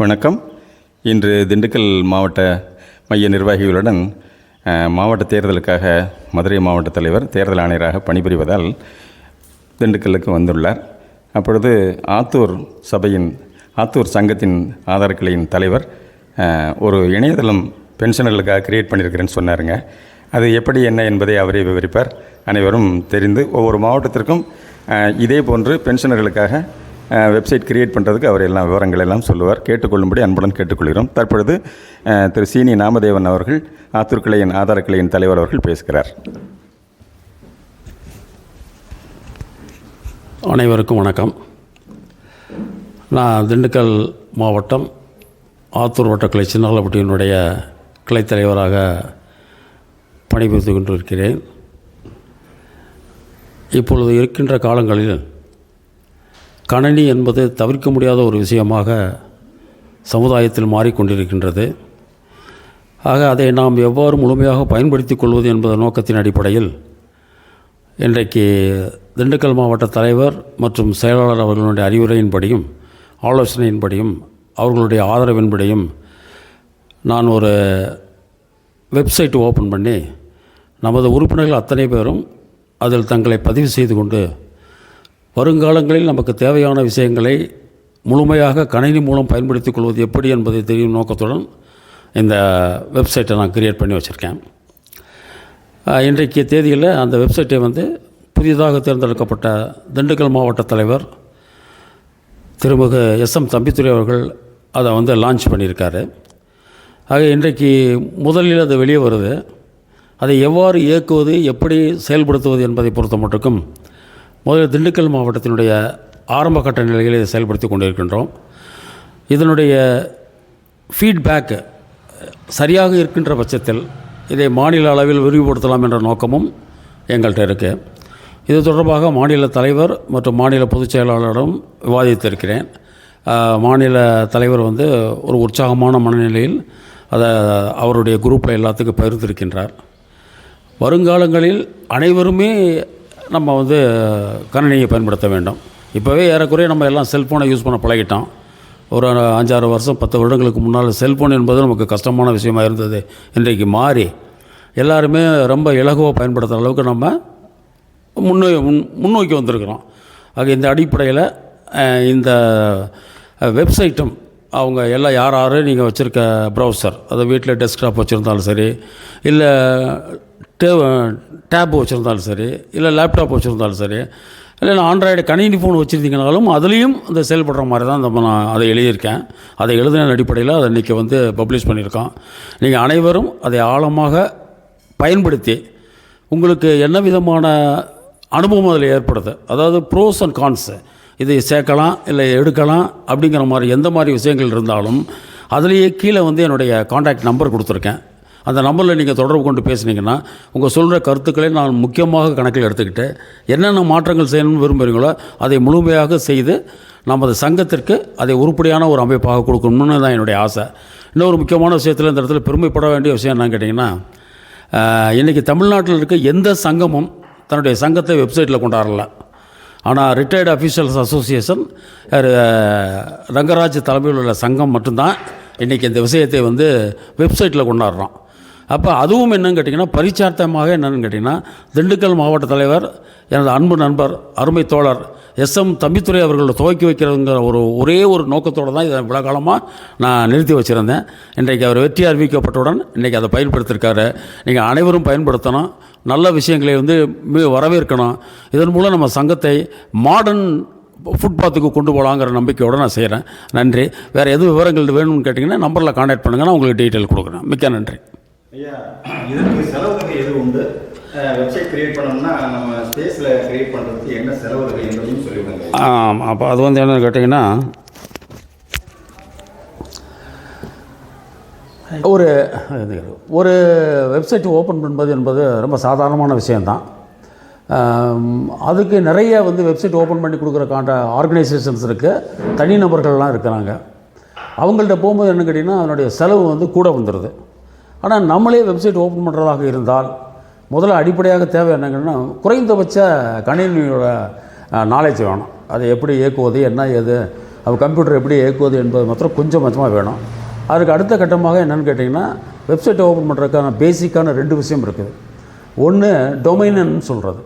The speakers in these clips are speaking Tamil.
வணக்கம். இன்று திண்டுக்கல் மாவட்ட மைய நிர்வாகிகளுடன் மாவட்ட தேர்தலுக்காக மதுரை மாவட்ட தலைவர் தேர்தல் ஆணையராக பணிபுரிவதால் திண்டுக்கல்லுக்கு வந்துள்ளார். அப்பொழுது ஆத்தூர் சங்கத்தின் ஆதார கிளையின் தலைவர் ஒரு இணையதளம் பென்ஷனர்களுக்காக கிரியேட் பண்ணியிருக்கிறேன்னு சொன்னாருங்க. அது எப்படி என்ன என்பதை அவரே விவரிப்பார். அனைவரும் தெரிந்து ஒவ்வொரு மாவட்டத்திற்கும் இதே போன்று பென்ஷனர்களுக்காக வெப்சைட் கிரியேட் பண்ணுறதுக்கு அவர் எல்லாம் விவரங்கள் எல்லாம் சொல்லுவார். கேட்டுக்கொள்ளும்படி அன்புடன் கேட்டுக்கொள்கிறோம். தற்பொழுது திரு சீனி நாமதேவன் அவர்கள் ஆத்தூர் கிளையின் ஆதார கிளையின் தலைவர் அவர்கள் பேசுகிறார். அனைவருக்கும் வணக்கம். நான் திண்டுக்கல் மாவட்டம் ஆத்தூர் வட்டக்கிளை சின்னாலப்பட்டியினுடைய கிளை தலைவராக பணிபுரிந்து கொண்டிருக்கிறேன். இப்பொழுது இருக்கின்ற காலங்களில் கணினி என்பது தவிர்க்க முடியாத ஒரு விஷயமாக சமுதாயத்தில் மாறிக்கொண்டிருக்கின்றது. ஆக அதை நாம் எவ்வாறு முழுமையாக பயன்படுத்தி கொள்வது என்பது நோக்கத்தின் அடிப்படையில் இன்றைக்கு திண்டுக்கல் மாவட்ட தலைவர் மற்றும் செயலாளர் அவர்களுடைய அறிவுரையின்படியும் ஆலோசனையின்படியும் அவர்களுடைய ஆதரவின்படியும் நான் ஒரு வெப்சைட் ஓப்பன் பண்ணி நமது உறுப்பினர்கள் அத்தனை பேரும் அதில் தங்களை பதிவு செய்து கொண்டு வருங்காலங்களில் நமக்கு தேவையான விஷயங்களை முழுமையாக கணினி மூலம் பயன்படுத்திக் கொள்வது எப்படி என்பதை தெரியும் நோக்கத்துடன் இந்த வெப்சைட்டை நான் கிரியேட் பண்ணி வச்சுருக்கேன். இன்றைக்கு தேதியில் அந்த வெப்சைட்டை புதிதாக தேர்ந்தெடுக்கப்பட்ட திண்டுக்கல் மாவட்ட தலைவர் திருமிகு எஸ்எம் தம்பித்துரை அவர்கள் அதை லான்ச் பண்ணியிருக்காரு. ஆக இன்றைக்கு முதலில் அது வெளியே வருது. அதை எவ்வாறு இயக்குவது, எப்படி செயல்படுத்துவது என்பதை பொறுத்த மட்டுக்கும் முதலில் திண்டுக்கல் மாவட்டத்தினுடைய ஆரம்ப கட்ட நிலையில் இதை செயல்படுத்தி கொண்டிருக்கின்றோம். இதனுடைய ஃபீட்பேக் சரியாக இருக்கின்ற பட்சத்தில் இதை மாநில அளவில் விரிவுபடுத்தலாம் என்ற நோக்கமும் எங்கள்கிட்ட இருக்குது. இது தொடர்பாக மாநில தலைவர் மற்றும் மாநில பொதுச் செயலாளரிடம் விவாதித்திருக்கிறேன். மாநில தலைவர் ஒரு உற்சாகமான மனநிலையில் அதை அவருடைய குரூப்பில் எல்லாத்துக்கும் பகிர்ந்திருக்கின்றார். வருங்காலங்களில் அனைவருமே நம்ம கணினியை பயன்படுத்த வேண்டும். இப்போவே ஏறக்குறைய நம்ம எல்லாம் செல்ஃபோனை யூஸ் பண்ண பழகிட்டோம். ஒரு 5-6 வருஷம் 10 வருடங்களுக்கு முன்னால் செல்ஃபோன் என்பது நமக்கு கஷ்டமான விஷயமாக இருந்தது. இன்றைக்கு மாறி எல்லாருமே ரொம்ப இலகுவாக பயன்படுத்துகிற அளவுக்கு நம்ம முன்னோக்கி வந்திருக்கிறோம். ஆக இந்த அடிப்படையில் இந்த வெப்சைட்டும் அவங்க எல்லாம் யார் நீங்கள் வச்சுருக்க ப்ரௌசர், அதை வீட்டில் டெஸ்க்டாப் வச்சுருந்தாலும் சரி, இல்லை டேப் வச்சுருந்தாலும் சரி, இல்லை லேப்டாப் வச்சுருந்தாலும் சரி, இல்லை ஆண்ட்ராய்டு கணினி ஃபோன் வச்சுருந்தீங்கனாலும் அதுலேயும் அந்த செயல்படுற மாதிரி தான் நான் அதை எழுதியிருக்கேன். அதை எழுதின அடிப்படையில் அதை இன்றைக்கி பப்ளிஷ் பண்ணியிருக்கோம். நீங்கள் அனைவரும் அதை ஆழமாக பயன்படுத்தி உங்களுக்கு என்ன விதமான அனுபவம் அதில் ஏற்படுது, அதாவது ப்ரோஸ் அண்ட் கான்ஸ், இதை சேர்க்கலாம் இல்லை எடுக்கலாம் அப்படிங்கிற மாதிரி எந்த மாதிரி விஷயங்கள் இருந்தாலும் அதுலேயே கீழே என்னுடைய கான்டாக்ட் நம்பர் கொடுத்துருக்கேன். அந்த நம்பரில் நீங்கள் தொடர்பு கொண்டு பேசுனீங்கன்னா உங்கள் சொல்கிற கருத்துக்களை நான் முக்கியமாக கணக்கில் எடுத்துக்கிட்டு என்னென்ன மாற்றங்கள் செய்யணும்னு விரும்புகிறீங்களோ அதை முழுமையாக செய்து நமது சங்கத்திற்கு அதை உருப்படியான ஒரு அமைப்பாக கொடுக்கணும்னு தான் என்னுடைய ஆசை. இன்னொரு முக்கியமான விஷயத்தில் இந்த இடத்துல பெருமைப்பட வேண்டிய விஷயம் என்னன்னு கேட்டிங்கன்னா, இன்றைக்கி தமிழ்நாட்டில் இருக்க எந்த சங்கமும் தன்னுடைய சங்கத்தை வெப்சைட்டில் கொண்டாடல. ஆனால் ரிட்டையர்டு அஃபீஷியல்ஸ் அசோசியேஷன் ரங்கராஜ் தலைமையில் உள்ள சங்கம் மட்டும்தான் இன்றைக்கி இந்த விஷயத்தை வெப்சைட்டில் கொண்டாடுறோம். அப்போ அதுவும் என்னன்னு கேட்டிங்கன்னா, பரிச்சார்த்தமாக என்னென்னு கேட்டிங்கன்னா, திண்டுக்கல் மாவட்ட தலைவர் எனது அன்பு நண்பர் அருமை தோழர் எஸ்எம் தம்பித்துரை அவர்களை துவக்கி வைக்கிறதுங்கிற ஒரே ஒரு நோக்கத்தோடு தான் இதை விழா காலமாக நான் நிறுத்தி வச்சுருந்தேன். இன்றைக்கு அவர் வெற்றி அறிவிக்கப்பட்டவுடன் இன்றைக்கி அதை பயன்படுத்தியிருக்காரு. நீங்கள் அனைவரும் பயன்படுத்தணும், நல்ல விஷயங்களை வரவேற்கணும். இதன் மூலம் நம்ம சங்கத்தை மாடர்ன் ஃபுட்பாத்துக்கு கொண்டு போகலாங்கிற நம்பிக்கையோடு நான் செய்கிறேன். நன்றி. வேறு எதுவும் விவரங்கள் வேணும்னு கேட்டிங்கன்னா நம்பரில் கான்டாக்ட் பண்ணுங்கள், நான் உங்களுக்கு டீட்டெயில் கொடுக்குறேன். மிக்க நன்றி. ஐயா, இதற்கு செலவுகள் எது உண்டு? வெப்சைட் கிரியேட் பண்ணோம்னா நம்ம ஸ்பேஸில் கிரியேட் பண்ணுறதுக்கு என்ன செலவுகள் என்பதையும் சொல்லிவிடுங்க. அப்போ அது என்னென்னு கேட்டிங்கன்னா, ஒரு வெப்சைட் ஓப்பன் பண்ணுறது என்பது ரொம்ப சாதாரணமான விஷயந்தான். அதுக்கு நிறைய வெப்சைட் ஓப்பன் பண்ணி கொடுக்குற ஆர்கனைசேஷன்ஸ் இருக்குது, தனிநபர்கள்லாம் இருக்கிறாங்க. அவங்கள்ட்ட போகும்போது என்ன கேட்டிங்கன்னா அதனுடைய செலவு கூட வந்துடுது. ஆனால் நம்மளே வெப்சைட் ஓப்பன் பண்ணுறதாக இருந்தால் முதல்ல அடிப்படையாக தேவை என்னங்கன்னா, குறைந்தபட்ச கணினியோட நாலேஜ் வேணும். அதை எப்படி இயக்குவது, என்ன ஏது அப்போ கம்ப்யூட்டர் எப்படி இயக்குவது என்பது மாத்திரம் கொஞ்சம் கொஞ்சமாக வேணும். அதுக்கு அடுத்த கட்டமாக என்னென்னு கேட்டிங்கன்னா, வெப்சைட்டை ஓப்பன் பண்ணுறதுக்கான பேசிக்கான 2 விஷயம் இருக்குது. ஒன்று டொமைன்னு சொல்கிறது.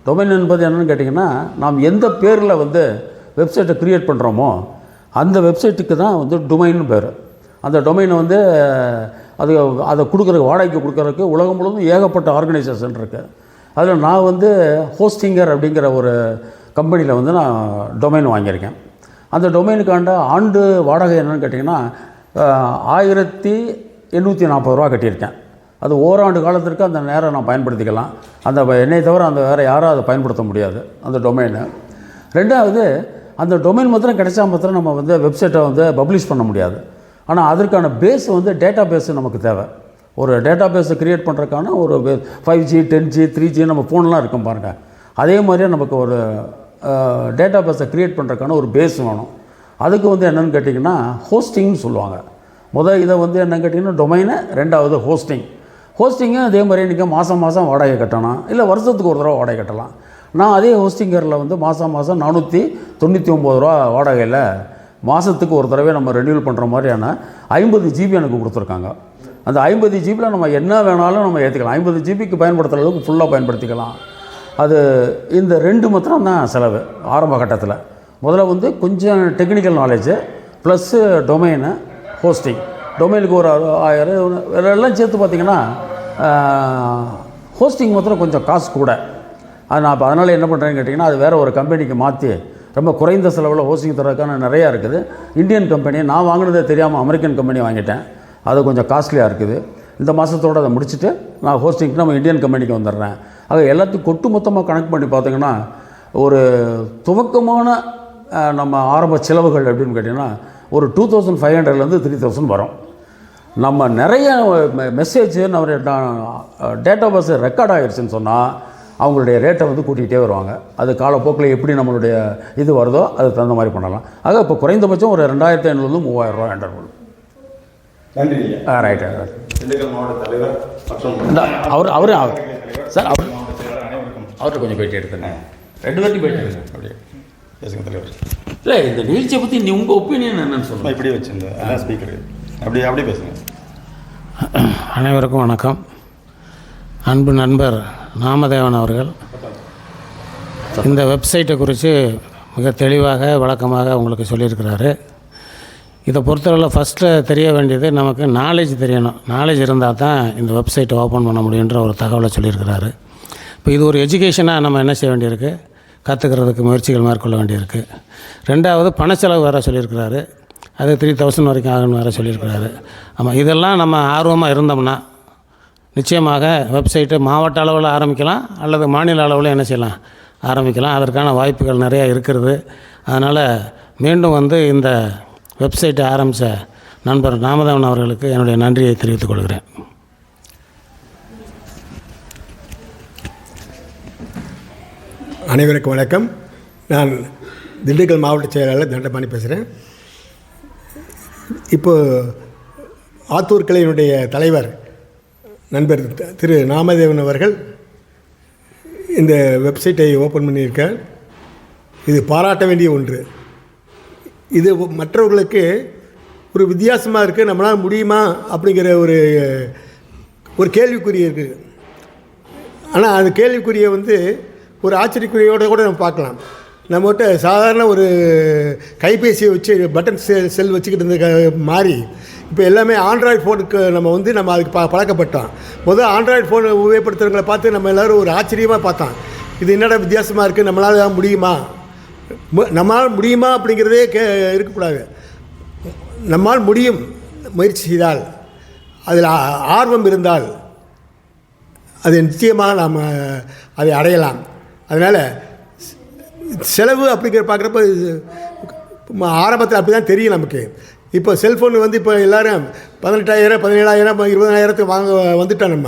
டொமைன் என்பது என்னென்னு கேட்டிங்கன்னா, நாம் எந்த பேரில் வந்து வெப்சைட்டை க்ரியேட் பண்ணுறோமோ அந்த வெப்சைட்டுக்கு தான் வந்து டொமைன்னு பேர். அந்த டொமைனை வந்து அதை கொடுக்குறதுக்கு, வாடகைக்கு கொடுக்குறதுக்கு உலகம் முழுவதும் ஏகப்பட்ட ஆர்கனைசேஷன் இருக்குது. அதில் நான் வந்து ஹோஸ்டிங்கர் அப்படிங்கிற ஒரு கம்பெனியில் வந்து நான் டொமைன் வாங்கியிருக்கேன். அந்த டொமைனுக்காண்ட ஆண்டு வாடகை என்னென்னு கேட்டிங்கன்னா 1840 ரூபா கட்டியிருக்கேன். அது ஓராண்டு காலத்திற்கு அந்த நேரம் நான் பயன்படுத்திக்கலாம். அந்த என்னை தவிர அந்த வேறு யாரும் அதை பயன்படுத்த முடியாது அந்த டொமைனை. ரெண்டாவது, அந்த டொமைன் மாத்திரம் கிடைச்சா மாத்திரம் நம்ம வந்து வெப்சைட்டை வந்து பப்ளிஷ் பண்ண முடியாது. ஆனால் அதற்கான பேஸ் வந்து டேட்டா பேஸு நமக்கு தேவை. ஒரு டேட்டா பேஸை க்ரியேட் பண்ணுறதுக்கான ஒரு 5G 10G 3G நம்ம ஃபோன்லாம் இருக்கும் பாருங்கள். அதே மாதிரியே நமக்கு ஒரு டேட்டா பேஸை க்ரியேட் பண்ணுறதுக்கான ஒரு பேஸ் வேணும். அதுக்கு வந்து என்னென்னு கேட்டிங்கன்னா ஹோஸ்டிங்னு சொல்லுவாங்க. இதை வந்து என்னென்னு கேட்டிங்கன்னா டொமைனு, ரெண்டாவது ஹோஸ்டிங்கும் அதே மாதிரி நீங்கள் மாதம் வாடகை கட்டணும், இல்லை வருஷத்துக்கு ஒரு தடவை வாடகை கட்டலாம். நான் அதே ஹோஸ்டிங்கரில் வந்து மாதம் 499 ரூபா வாடகையில் மாதத்துக்கு ஒரு தடவை நம்ம ரெனியூல் பண்ணுற மாதிரியான 50 GB எனக்கு கொடுத்துருக்காங்க. அந்த 50 GBயில் நம்ம என்ன வேணாலும் நம்ம ஏற்றிக்கலாம். 50 GBக்கு பயன்படுத்துகிற அளவுக்கு ஃபுல்லாக பயன்படுத்திக்கலாம். அது இந்த 2 மாத்திரம் தான் செலவு ஆரம்ப கட்டத்தில். முதல்ல வந்து கொஞ்சம் technical knowledge plus domain, hosting. டொமைனுக்கு ஒரு 1000 எல்லாம் சேர்த்து பார்த்திங்கன்னா ஹோஸ்டிங் மாத்திரம் கொஞ்சம் காசு கூட. அது நான் இப்போ அதனால் என்ன பண்ணுறேன்னு கேட்டிங்கன்னா, அது வேறு ஒரு கம்பெனிக்கு மாற்றி ரொம்ப குறைந்த செலவில் ஹோஸ்டிங் தரதுக்கான நிறையா இருக்குது. இந்தியன் கம்பெனி நான் வாங்கினதே தெரியாமல் அமெரிக்கன் கம்பெனி வாங்கிட்டேன். அது கொஞ்சம் காஸ்ட்லியாக இருக்குது. இந்த மாதத்தோடு அதை முடிச்சுட்டு நான் ஹோஸ்டிங்க்கு நம்ம இந்தியன் கம்பெனிக்கு வந்துடுறேன். ஆக எல்லாத்தையும் கொட்டு மொத்தமாக கணக்கு பண்ணி பார்த்திங்கன்னா ஒரு துவக்கமான நம்ம ஆரம்ப செலவுகள் எப்படின்னு கேட்டிங்கன்னா ஒரு 2500லேருந்து 3000 வரும். நம்ம நிறைய மெசேஜ் நம்ம டேட்டா பேஸ் ரெக்கார்ட் ஆகிடுச்சுன்னு சொன்னால் அவங்களுடைய ரேட்டை வந்து கூட்டிகிட்டே வருவாங்க. அது காலப்போக்கில் எப்படி நம்மளுடைய இது வருதோ அதுக்கு தகுந்த மாதிரி பண்ணலாம். ஆக இப்போ குறைந்தபட்சம் ஒரு 2500 3000 ரூபா என்டர் பண்ணும். நன்றி. ரைட்டு. திண்டுக்கல் மாவட்ட தலைவர் மற்றும் அவர் சார் அவர்கிட்ட கொஞ்சம் பேட்டி எடுத்துங்க. 2 பேர்ட்டி பேட்டி எடுங்க. அப்படியே பேசுங்க தலைவர். இல்லை, இந்த நிகழ்ச்சியை பற்றி உங்கள் ஒப்பீனியன் என்னன்னு சொல்லுங்கள். இப்படியே வச்சுருந்தேன் அதான் ஸ்பீக்கர். அப்படியே பேசுங்க. அனைவருக்கும் வணக்கம். அன்பு நண்பர் நாமதேவன் அவர்கள் இந்த வெப்சைட்டை குறித்து மிக தெளிவாக விளக்கமாக உங்களுக்கு சொல்லியிருக்கிறாரு. இதை பொறுத்தவரை ஃபஸ்ட்டு தெரிய வேண்டியது நமக்கு நாலேஜ் தெரியணும். நாலேஜ் இருந்தால் தான் இந்த வெப்சைட்டை ஓப்பன் பண்ண முடியுன்ற ஒரு தகவலை சொல்லியிருக்கிறாரு. இப்போ இது ஒரு எஜுகேஷனாக நம்ம என்ன செய்ய வேண்டியிருக்கு, கற்றுக்கிறதுக்கு முயற்சிகள் மேற்கொள்ள வேண்டியிருக்கு. ரெண்டாவது பணச்செலவு வேறு சொல்லியிருக்கிறாரு. அது 3000 வரைக்கும் ஆகணும்னு வேறு சொல்லியிருக்கிறாரு. ஆமாம், இதெல்லாம் நம்ம ஆர்வமாக இருந்தோம்னா நிச்சயமாக வெப்சைட்டு மாவட்ட அளவில் ஆரம்பிக்கலாம் அல்லது மாநில அளவில் என்ன செய்யலாம், ஆரம்பிக்கலாம். அதற்கான வாய்ப்புகள் நிறையா இருக்கிறது. அதனால் மீண்டும் வந்து இந்த வெப்சைட்டை ஆரம்பித்த நண்பர் நாமதேவன் அவர்களுக்கு என்னுடைய நன்றியை தெரிவித்துக் கொள்கிறேன். அனைவருக்கும் வணக்கம். நான் திண்டுக்கல் மாவட்ட செயலாளர் தண்டபாணி பேசுகிறேன். இப்போது ஆத்தூர் கிளையினுடைய தலைவர் நண்பர் திரு நாமதேவன் அவர்கள் இந்த வெப்சைட்டை ஓப்பன் பண்ணியிருக்கார். இது பாராட்ட வேண்டிய ஒன்று. இது மற்றவர்களுக்கு ஒரு வித்தியாசமாக இருக்குது. நம்மளால் முடியுமா அப்படிங்கிற ஒரு கேள்விக்குறி இருக்குது. ஆனால் அந்த கேள்விக்குறியை வந்து ஒரு ஆச்சரியக்குறியோடு கூட நம்ம பார்க்கலாம். நம்மகிட்ட சாதாரண ஒரு கைபேசியை வச்சு பட்டன் செல் வச்சுக்கிட்டு இருந்த மாறி இப்போ எல்லாமே ஆண்ட்ராய்டு ஃபோனுக்கு நம்ம அதுக்கு பழக்கப்பட்டோம். முதல் ஆண்ட்ராய்டு ஃபோன் உபயோகப்படுத்துகிறவங்களை பார்த்து நம்ம எல்லோரும் ஒரு ஆச்சரியமாக பார்த்தோம். இது என்னடா வித்தியாசமாக இருக்குது, நம்மளால் முடியுமா அப்படிங்கிறதே இருக்கக்கூடாது. நம்மால் முடியும். முயற்சி செய்தால், அதில் ஆர்வம் இருந்தால் அது நிச்சயமாக நாம் அதை அடையலாம். அதனால் செலவு அப்படிங்கிற பார்க்குறப்ப ஆரம்பத்தில் அப்படி தான் தெரியும் நமக்கு. இப்போ செல்ஃபோன் வந்து இப்போ எல்லோரும் 18,000 17,000 20,000 வாங்க வந்துட்டோம். நம்ம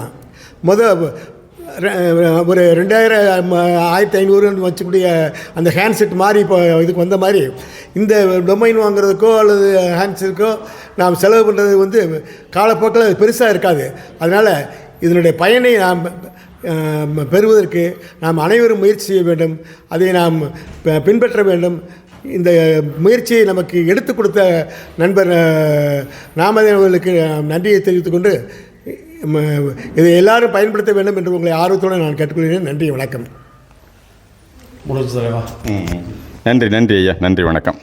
ஒரு 2000 1500 வச்சுக்கூடிய அந்த ஹேண்ட்செட் மாதிரி இப்போ இதுக்கு வந்த மாதிரி இந்த டொமைன் வாங்குறதுக்கோ அல்லது ஹேண்ட்செட்டுக்கோ நாம் செலவு பண்ணுறது வந்து காலப்போக்கில் பெருசாக இருக்காது. அதனால் இதனுடைய பயனை நாம் பெறுவதற்கு நாம் அனைவரும் முயற்சி செய்ய வேண்டும். அதை நாம் பின்பற்ற வேண்டும். இந்த முயற்சியை நமக்கு எடுத்து கொடுத்த நண்பர் நாமதேவன் அவர்களுக்கு நன்றியை தெரிவித்துக்கொண்டு இதை எல்லாரும் பயன்படுத்த வேண்டும் என்று உங்களை ஆர்வத்தோடு நான் கேட்டுக்கொள்கிறேன். நன்றி, வணக்கம். முடிஞ்சு தலைவா. நன்றி ஐயா, நன்றி, வணக்கம்.